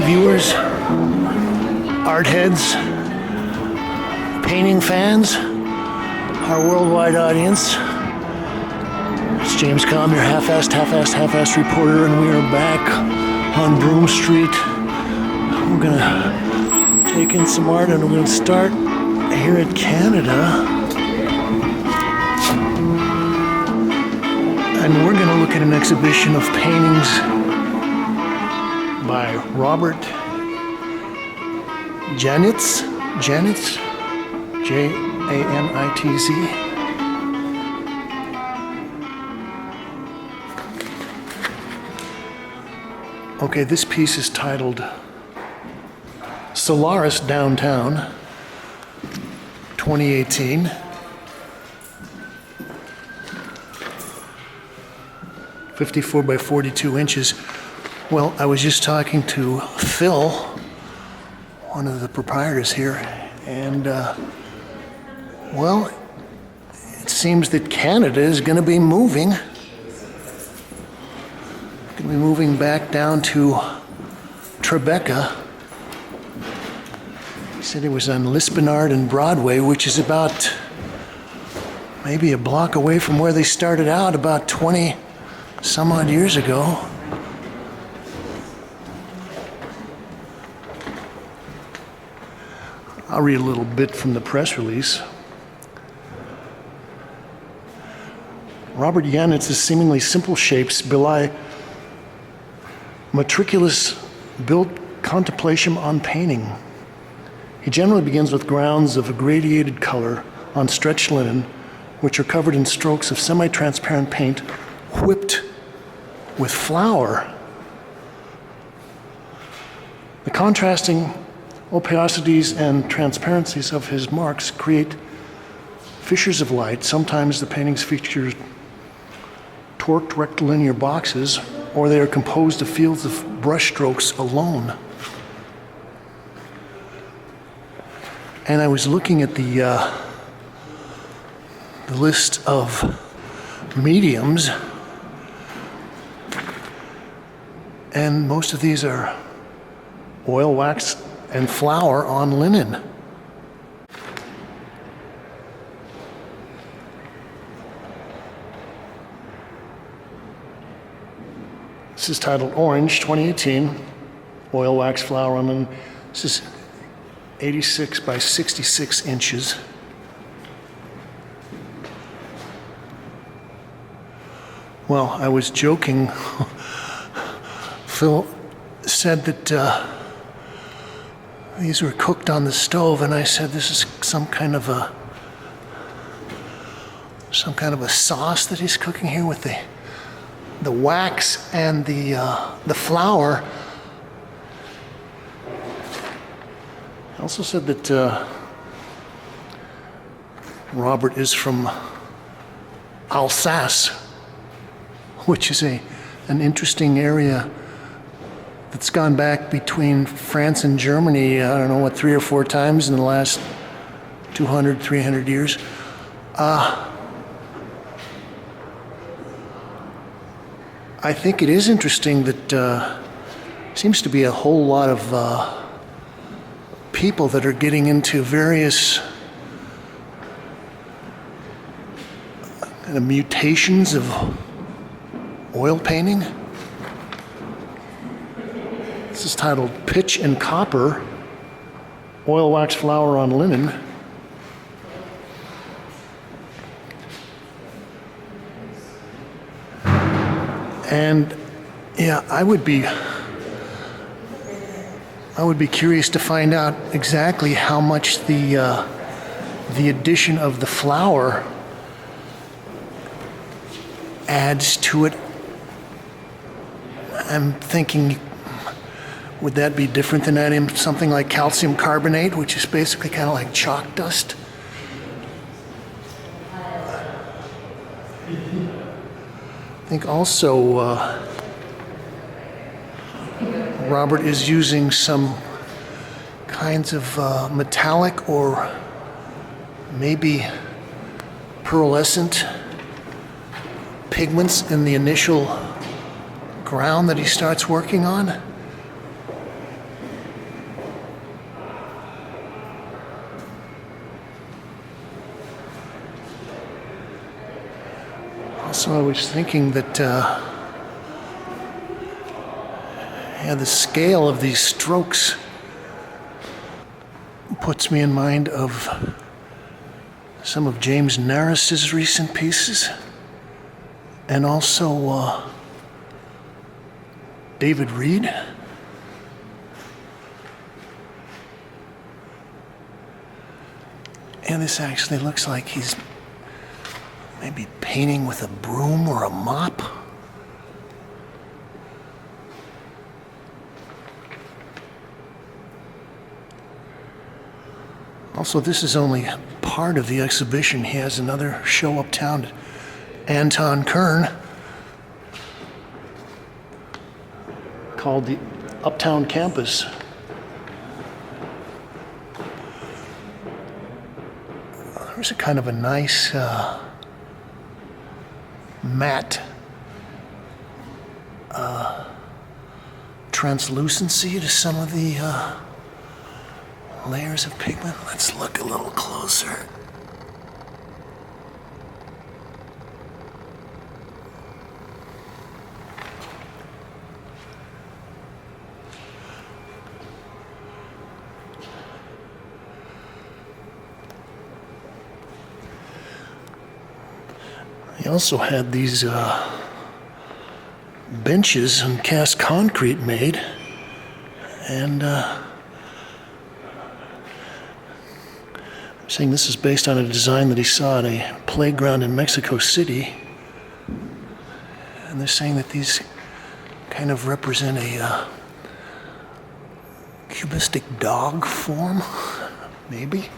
viewers, art heads, painting fans, our worldwide audience. It's James Kalm, your half-assed reporter, and we are back on Broome Street. We're gonna take in some art, and we're gonna start here at Canada. And we're gonna look at an exhibition of paintings by Robert Janitz, Janitz. Okay, this piece is titled Solaris Downtown, 2018. .54 by 42 inches. Well, I was just talking to Phil, one of the proprietors here, and well, it seems that Canada is going to be moving. Going to be moving back down to Tribeca. He said it was on Lispenard and Broadway, which is about maybe a block away from where they started out about 20 some odd years ago. I'll read a little bit from the press release. Robert Janitz's seemingly simple shapes belie meticulous built contemplation on painting. He generally begins with grounds of a gradiated color on stretched linen, which are covered in strokes of semi-transparent paint whipped with flour. The contrasting opacities and transparencies of his marks create fissures of light. Sometimes the paintings feature torqued rectilinear boxes, or they are composed of fields of brushstrokes alone. And I was looking at the list of mediums, and most of these are oil, wax, and flour on linen. This is titled Orange, 2018, oil, wax, flour on linen. This is 86 by 66 inches. Well, I was joking. Phil said that these were cooked on the stove, and I said this is some kind of a sauce that he's cooking here with the wax and the flour. I also said that Robert is from Alsace, which is an interesting area that's gone back between France and Germany, I don't know, 3 or 4 times in the last 200, 300 years. I think it is interesting that seems to be a whole lot of people that are getting into various kind of mutations of oil painting. This is titled Pitch and Copper, Oil, Wax, Flour on Linen. And yeah, I would be curious to find out exactly how much the addition of the flour adds to it. I'm thinking, would that be different than adding something like calcium carbonate, which is basically kind of like chalk dust? I think also Robert is using some kinds of metallic or maybe pearlescent pigments in the initial ground that he starts working on. Also, I was thinking that the scale of these strokes puts me in mind of some of James Naris's recent pieces, and also David Reed. And this actually looks like he's maybe painting with a broom or a mop. Also, this is only part of the exhibition. He has another show uptown at Anton Kern called the Uptown Campus. There's a kind of a nice matte translucency to some of the layers of pigment. Let's look a little closer. He also had these benches and cast concrete made, and saying this is based on a design that he saw at a playground in Mexico City. And they're saying that these kind of represent a cubistic dog form, maybe.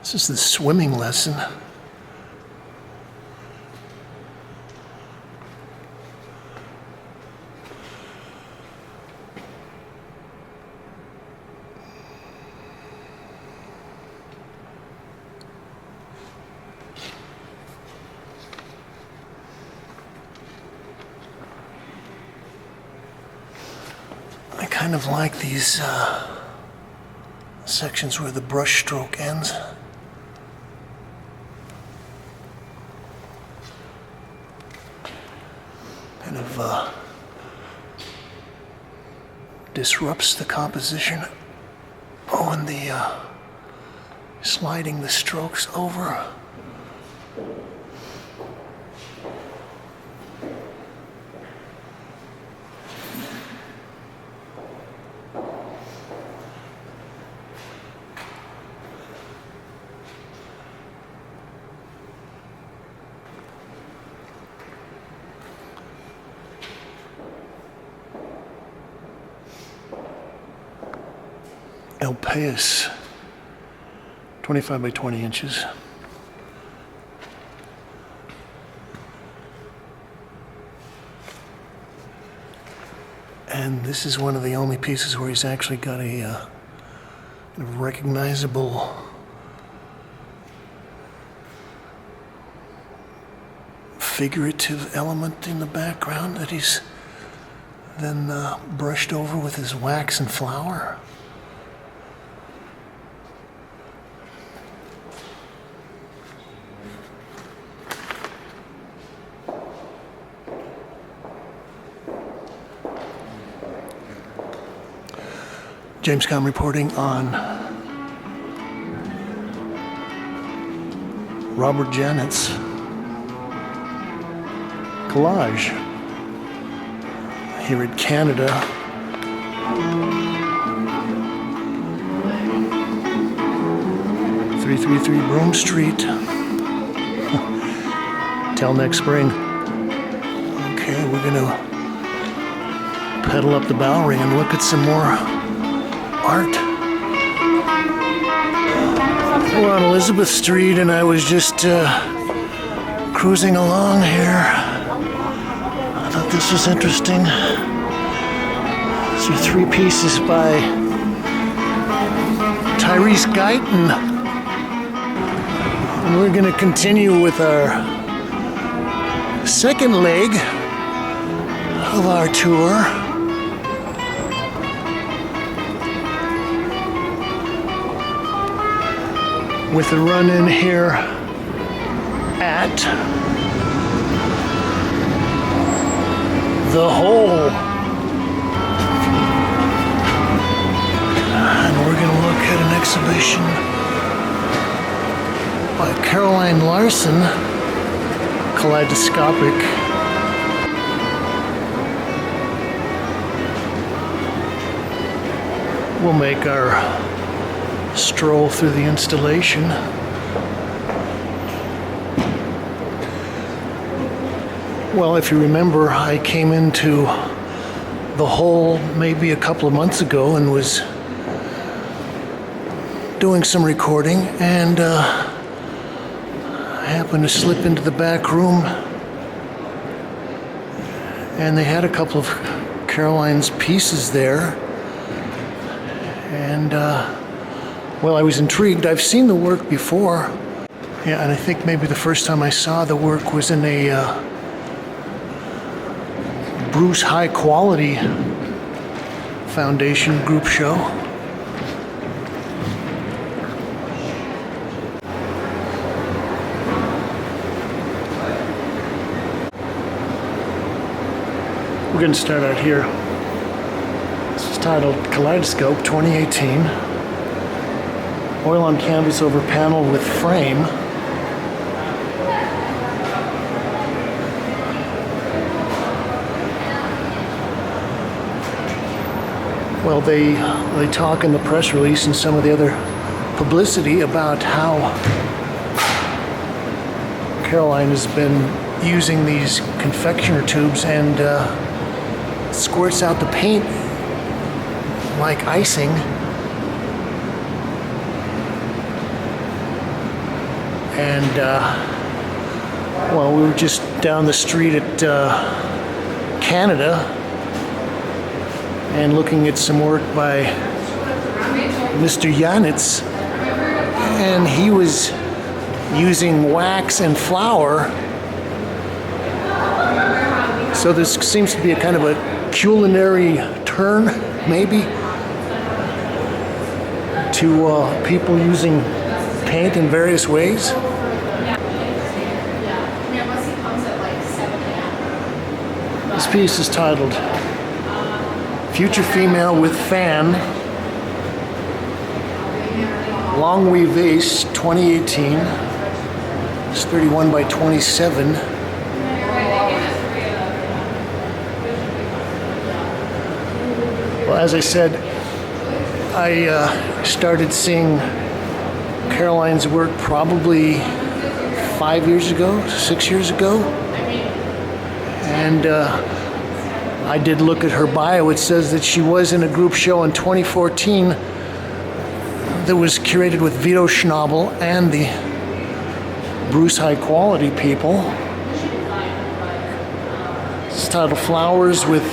This is the swimming lesson. I kind of like these sections where the brush stroke ends. Kind of disrupts the composition. Oh, and the sliding the strokes over. El Pais, 25 by 20 inches. And this is one of the only pieces where he's actually got a recognizable figurative element in the background that he's then brushed over with his wax and flour. James Kalm reporting on Robert Janitz collage here in Canada. .333 Broome Street. Till next spring. Okay, we're gonna pedal up the Bowery and look at some more art. We're on Elizabeth Street, and I was just cruising along here. I thought this was interesting. These are three pieces by Tyrese Guyton. And we're going to continue with our second leg of our tour. With a run in here at the Hole. And we're going to look at an exhibition by Caroline Larsen, Kaleidoscopic. We'll make our stroll through the installation. Well, if you remember, I came into the Hole maybe a couple of months ago and was doing some recording, and I happened to slip into the back room, and they had a couple of Caroline's pieces there, and well, I was intrigued. I've seen the work before, yeah, and I think maybe the first time I saw the work was in a Bruce High Quality Foundation group show. We're going to start out here. This is titled Kaleidoscope 2018. Oil on canvas over panel with frame. Well, they talk in the press release and some of the other publicity about how Caroline has been using these confectioner tubes and squirts out the paint like icing. And well, we were just down the street at Canada and looking at some work by Mr. Janitz, and he was using wax and flour. So this seems to be a kind of a culinary turn, maybe, to people using paint in various ways. This piece is titled Future Female with Fan, Longwy Vase 2018. It's 31 by 27. Well, as I said, I started seeing Caroline's work probably 5 years ago, 6 years ago. And I did look at her bio. It says that she was in a group show in 2014 that was curated with Vito Schnabel and the Bruce High Quality people. It's titled Flowers with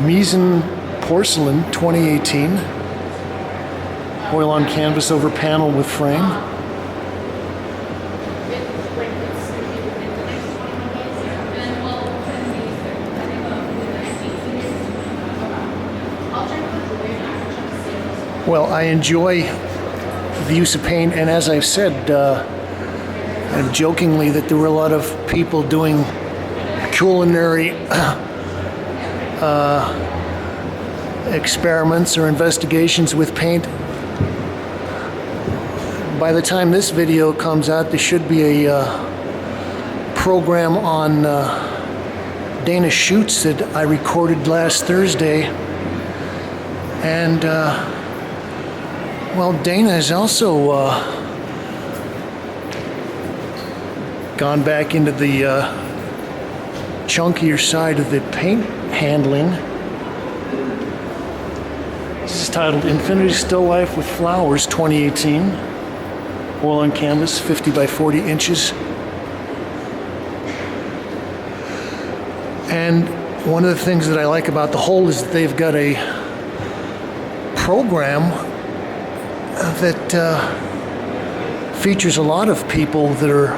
Meissen Porcelain 2018. Oil on canvas over panel with frame. Well, I enjoy the use of paint, and as I've said, jokingly, that there were a lot of people doing culinary experiments or investigations with paint. By the time this video comes out, there should be a program on Dana Schutz that I recorded last Thursday. And well, Dana has also gone back into the chunkier side of the paint handling. This is titled Infinity Still Life with Flowers 2018. Oil on canvas, 50 by 40 inches. And one of the things that I like about the Hole is that they've got a program that features a lot of people that are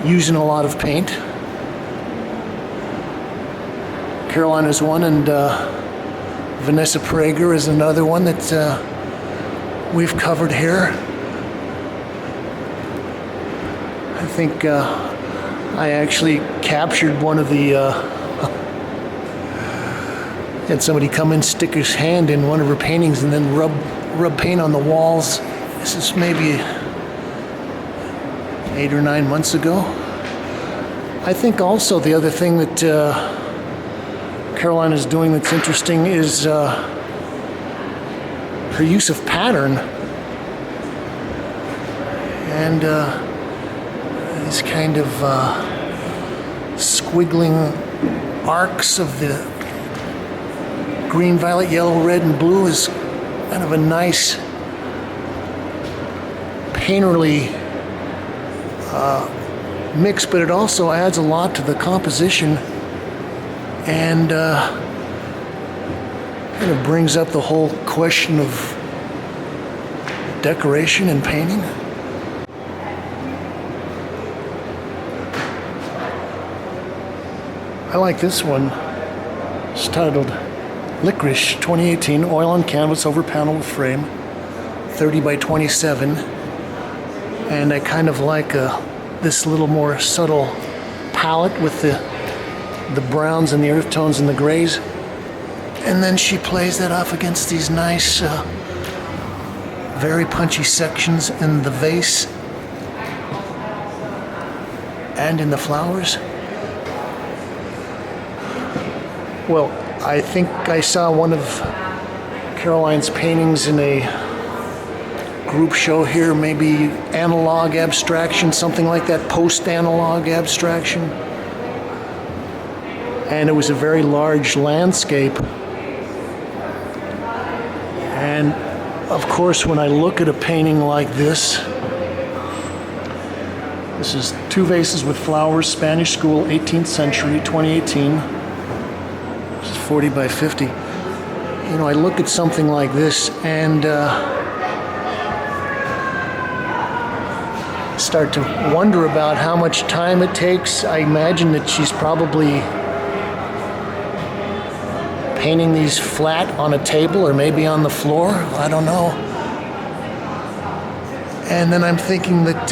using a lot of paint. Caroline is one, and Vanessa Prager is another one that we've covered here. I think I actually captured one of the had somebody come in, stick his hand in one of her paintings, and then rub paint on the walls. This is maybe 8 or 9 months ago. I think also the other thing that Caroline is doing that's interesting is her use of pattern and these kind of squiggling arcs of the green, violet, yellow, red, and blue is kind of a nice painterly mix, but it also adds a lot to the composition and kind of brings up the whole question of decoration and painting. I like this one. It's titled Licorice 2018, oil on canvas over panel with frame, 30 by 27. And I kind of like this little more subtle palette with the browns and the earth tones and the grays. And then she plays that off against these nice, very punchy sections in the vase and in the flowers. Well, I think I saw one of Caroline's paintings in a group show here, maybe analog abstraction, something like that, post-analog abstraction. And it was a very large landscape. And of course, when I look at a painting like this is 2 vases with flowers, Spanish School, 18th century, 2018. This is 40 by 50. You know, I look at something like this and start to wonder about how much time it takes. I imagine that she's probably painting these flat on a table or maybe on the floor. I don't know. And then I'm thinking that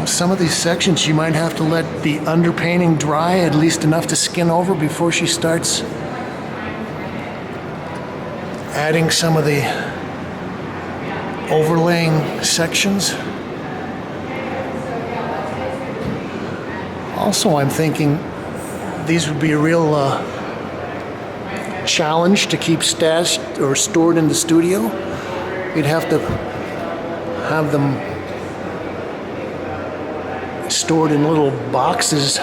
some of these sections you might have to let the underpainting dry at least enough to skin over before she starts adding some of the overlaying sections. Also, I'm thinking these would be a real challenge to keep stashed or stored in the studio. You'd have to have them stored in little boxes.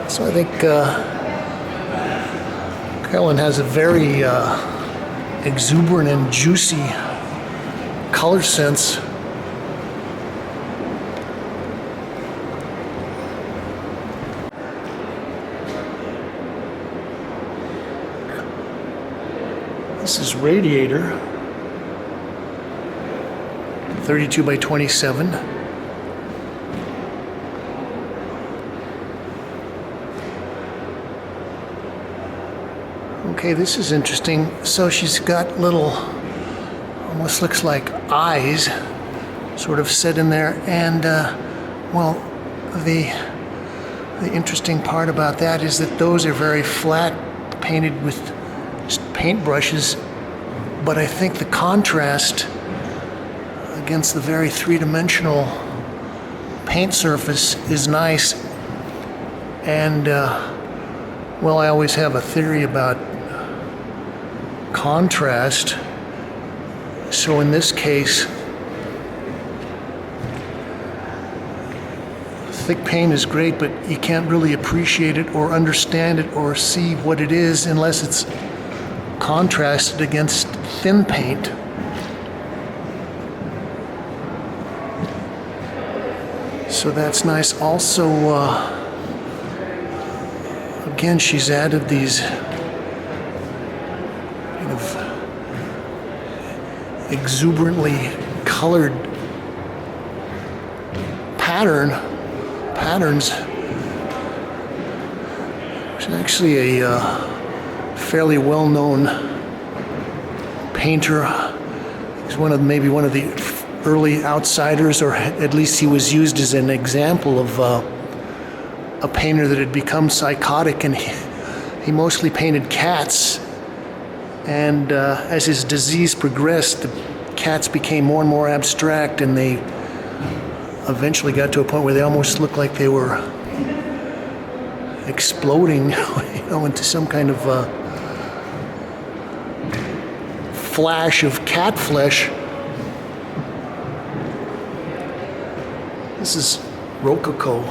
So I think Caroline has a very exuberant and juicy color sense. This is Radiator, 32 by 27. Okay, this is interesting. So she's got little, almost looks like eyes, sort of set in there. And well, the interesting part about that is that those are very flat, painted with just paint brushes. But I think the contrast against the very three-dimensional paint surface is nice. And well, I always have a theory about contrast. So in this case, thick paint is great, but you can't really appreciate it or understand it or see what it is unless it's contrasted against thin paint. So that's nice. Also, again, she's added these kind of exuberantly colored patterns. She's actually a fairly well-known painter. He's maybe one of the early outsiders, or at least he was used as an example of a painter that had become psychotic, and he mostly painted cats. And as his disease progressed, the cats became more and more abstract, and they eventually got to a point where they almost looked like they were exploding, into some kind of flash of cat flesh. This is Rococo,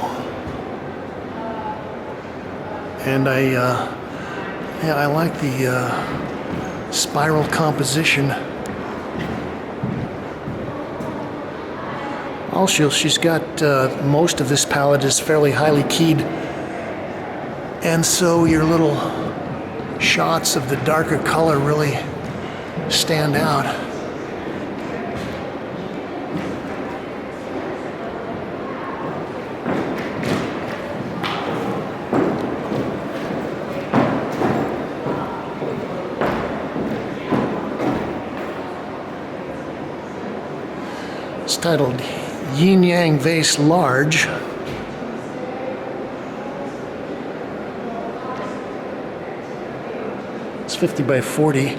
and I like the spiral composition. Also, she's got most of this palette is fairly highly keyed, and so your little shots of the darker color really stand out. It's titled Yin Yang Vase Large. It's 50 by 40.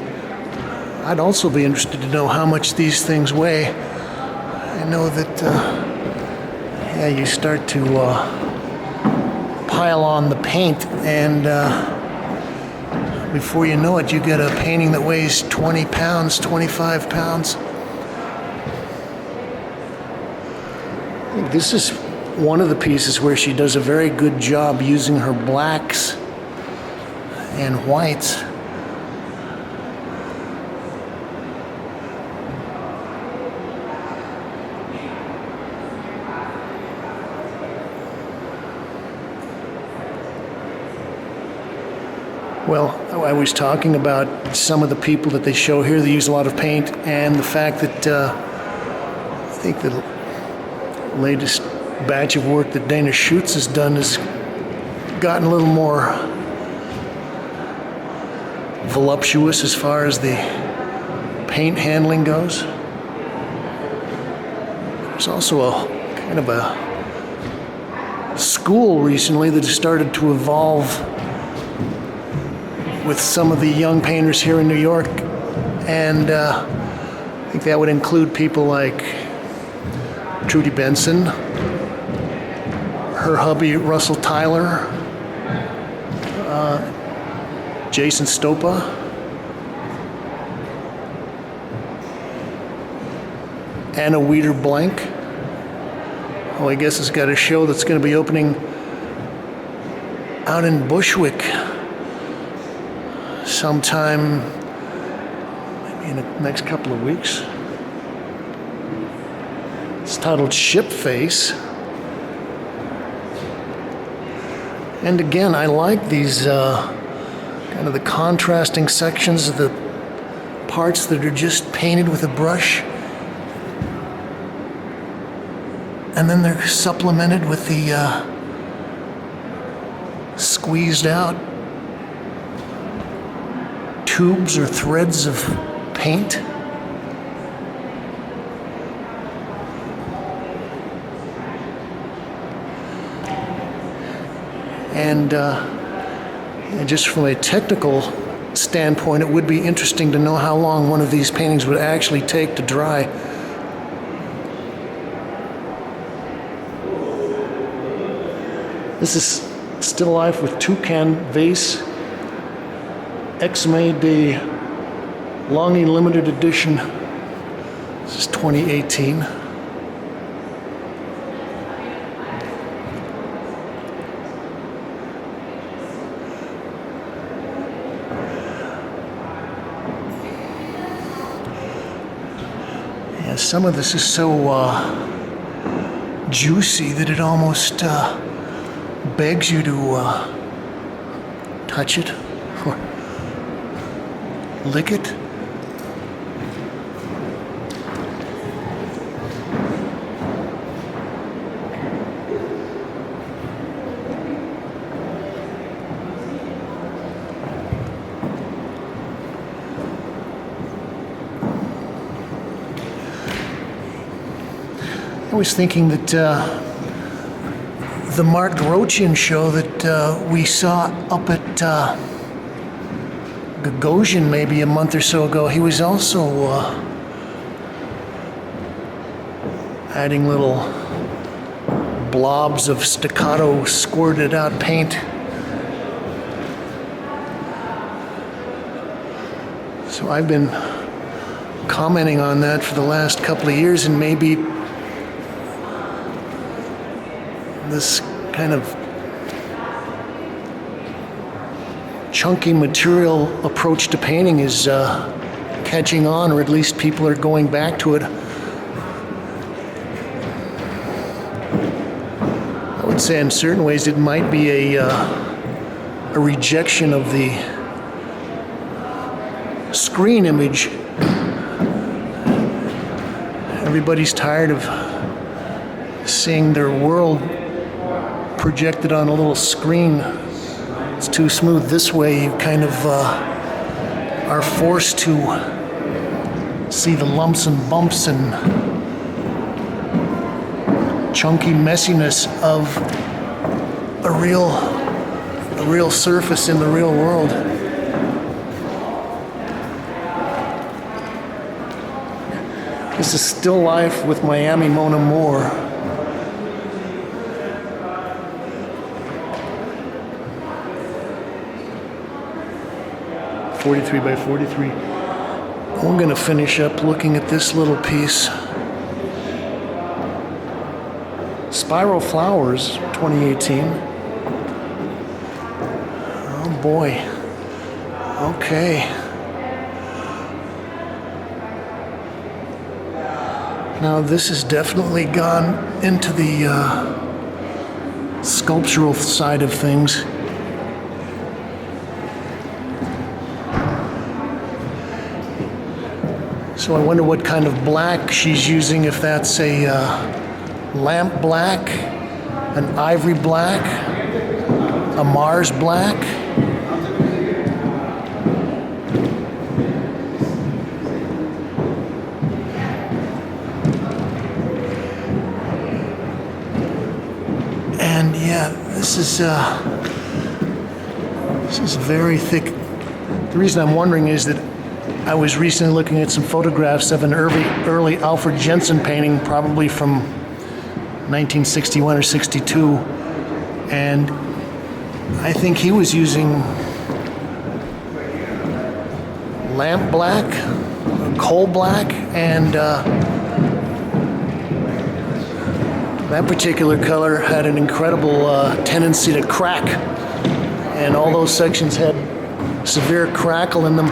I'd also be interested to know how much these things weigh. I know that, you start to pile on the paint, and before you know it, you get a painting that weighs 20 pounds, 25 pounds. I think this is one of the pieces where she does a very good job using her blacks and whites. Well, I was talking about some of the people that they show here. They use a lot of paint, and the fact that I think the latest batch of work that Dana Schutz has done has gotten a little more voluptuous as far as the paint handling goes. There's also a kind of a school recently that has started to evolve with some of the young painters here in New York, and I think that would include people like Trudy Benson, her hubby Russell Tyler, Jason Stopa, Anna Weeder Blank. Oh, I guess it's got a show that's going to be opening out in Bushwick sometime, maybe in the next couple of weeks. It's titled Ship Face. And again, I like these kind of the contrasting sections of the parts that are just painted with a brush, and then they're supplemented with the squeezed out tubes or threads of paint. And just from a technical standpoint, it would be interesting to know how long one of these paintings would actually take to dry. This is Still Life with Toucan Vase, Exme de Longy Limited Edition. This is 2018. Yeah, some of this is so juicy that it almost begs you to touch it or lick it. I was thinking that the Mark Rochian show that we saw up at Gagosian maybe a month or so ago, he was also adding little blobs of staccato squirted out paint. So I've been commenting on that for the last couple of years, and maybe this kind of chunky material approach to painting is catching on, or at least people are going back to it. I would say in certain ways it might be a rejection of the screen image. Everybody's tired of seeing their world projected on a little screen. It's too smooth. This way you kind of are forced to see the lumps and bumps and chunky messiness of a real surface in the real world. This is Still Life with Miami Mona Moore. 43 by 43. I'm going to finish up looking at this little piece. Spiral Flowers, 2018. Oh boy. Okay. Now this has definitely gone into the sculptural side of things. So I wonder what kind of black she's using, if that's a lamp black, an ivory black, a Mars black. And yeah, this is very thick. The reason I'm wondering is that I was recently looking at some photographs of an early Alfred Jensen painting, probably from 1961 or 62, and I think he was using lamp black, coal black, and that particular color had an incredible tendency to crack, and all those sections had severe crackle in them.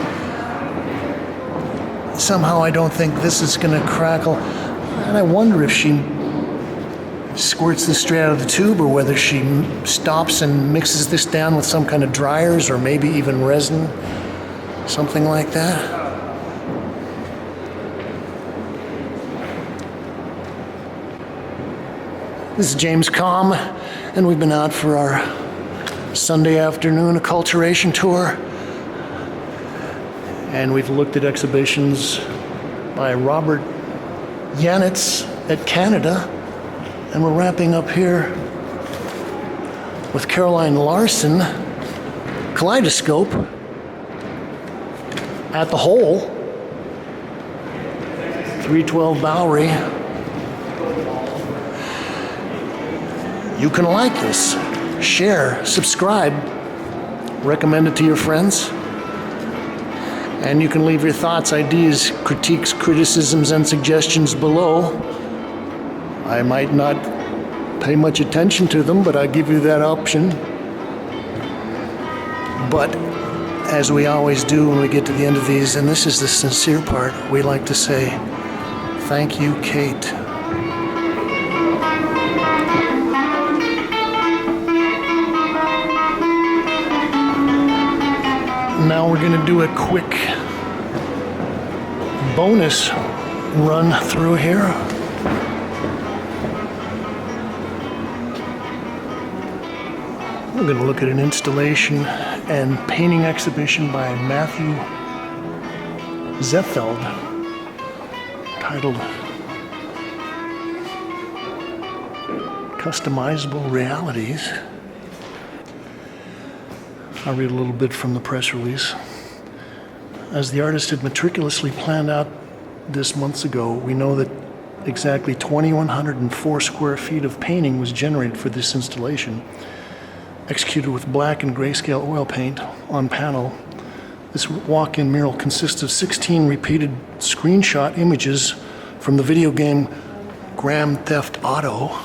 Somehow I don't think this is going to crackle, and I wonder if she squirts this straight out of the tube, or whether she stops and mixes this down with some kind of dryers, or maybe even resin, something like that. This is James Kalm, and we've been out for our Sunday afternoon acculturation tour. And we've looked at exhibitions by Robert Janitz at Canada. And we're wrapping up here with Caroline Larsen, Kaleidoscope, at the Hole, 312 Bowery. You can like this, share, subscribe, recommend it to your friends. And you can leave your thoughts, ideas, critiques, criticisms, and suggestions below. I might not pay much attention to them, but I give you that option. But as we always do when we get to the end of these, and this is the sincere part, we like to say, thank you, Kate. Now we're going to do a quick bonus run through here. We're going to look at an installation and painting exhibition by Mathew Zefeldt titled Customizable Realities. I'll read a little bit from the press release. As the artist had meticulously planned out this months ago, we know that exactly 2,104 square feet of painting was generated for this installation, executed with black and grayscale oil paint on panel. This walk-in mural consists of 16 repeated screenshot images from the video game Grand Theft Auto.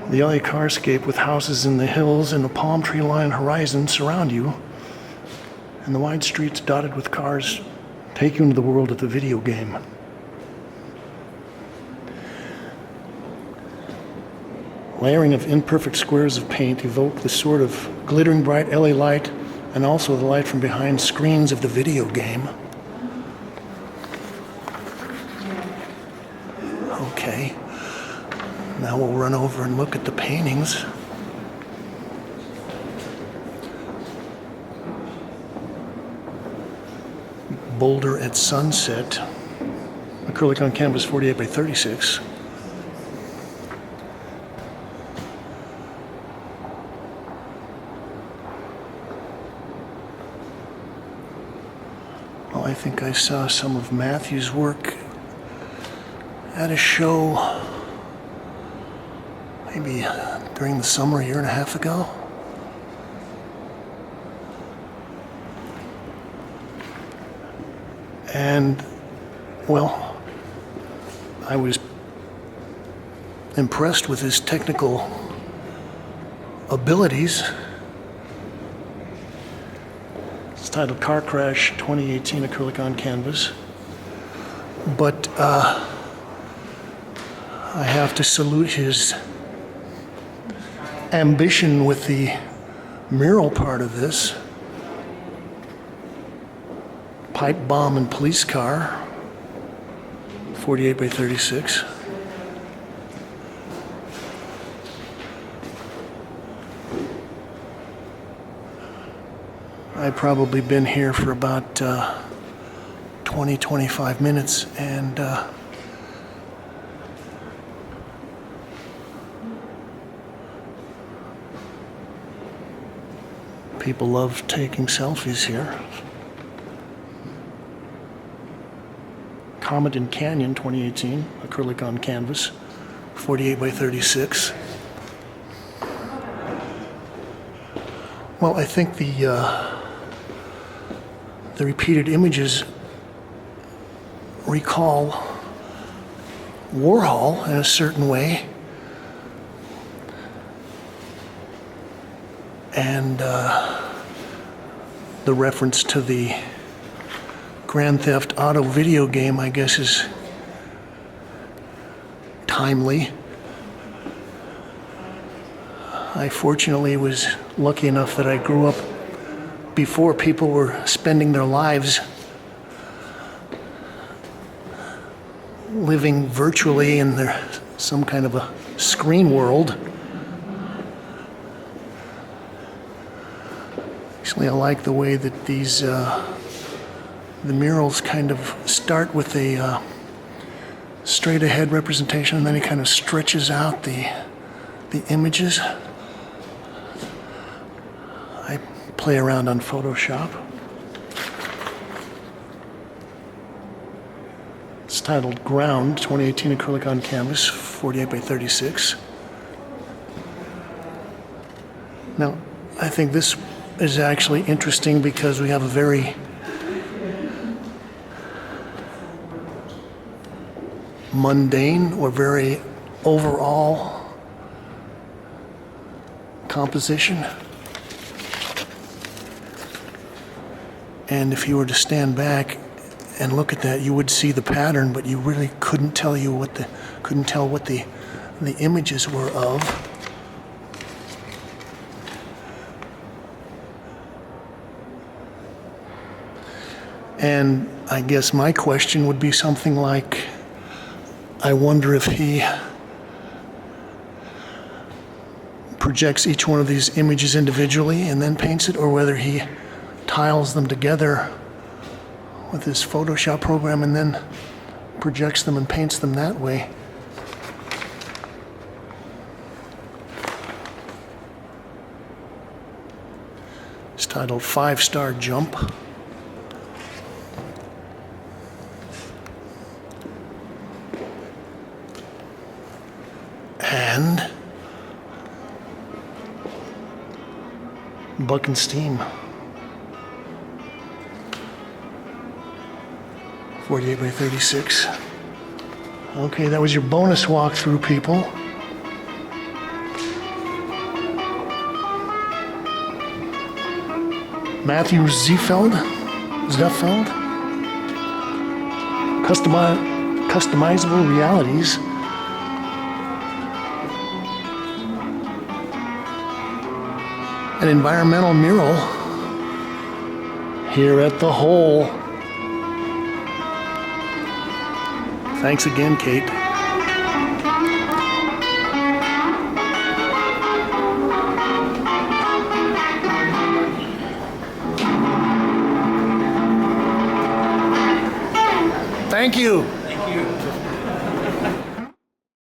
The LA carscape with houses in the hills and a palm tree-lined horizon surround you, and the wide streets dotted with cars take you into the world of the video game. Layering of imperfect squares of paint evoke the sort of glittering bright LA light and also the light from behind screens of the video game. Okay. Now we'll run over and look at the paintings. Boulder at Sunset, acrylic on canvas 48 by 36. Well, I think I saw some of Mathew's work at a show maybe during the summer a year and a half ago. And, well, I was impressed with his technical abilities. It's titled Car Crash 2018 acrylic on canvas. But I have to salute his ambition with the mural part of this. Pipe bomb and police car, 48 by 36. I've probably been here for about 20-25 minutes, and people love taking selfies here. Comet and Canyon 2018, acrylic on canvas, 48 by 36. Well, I think the repeated images recall Warhol in a certain way, and the reference to the Grand Theft Auto video game, I guess, is timely. I fortunately was lucky enough that I grew up before people were spending their lives living virtually in some kind of a screen world. Actually, I like the way that these the murals kind of start with a straight ahead representation, and then it kind of stretches out the images. I play around on Photoshop. It's titled Ground 2018 acrylic on canvas 48 by 36. Now, I think this is actually interesting because we have a very mundane or very overall composition. And if you were to stand back and look at that, you would see the pattern, but you really couldn't tell what the images were of. And I guess my question would be something like, I wonder if he projects each one of these images individually and then paints it, or whether he tiles them together with his Photoshop program and then projects them and paints them that way. It's titled 5-Star Jump. And Buck and Steam. 48 by 36. Okay, that was your bonus walkthrough, people. Mathew Zefeldt. Customizable realities. An environmental mural here at the Hole. Thanks again, Kate. Thank you. Thank you.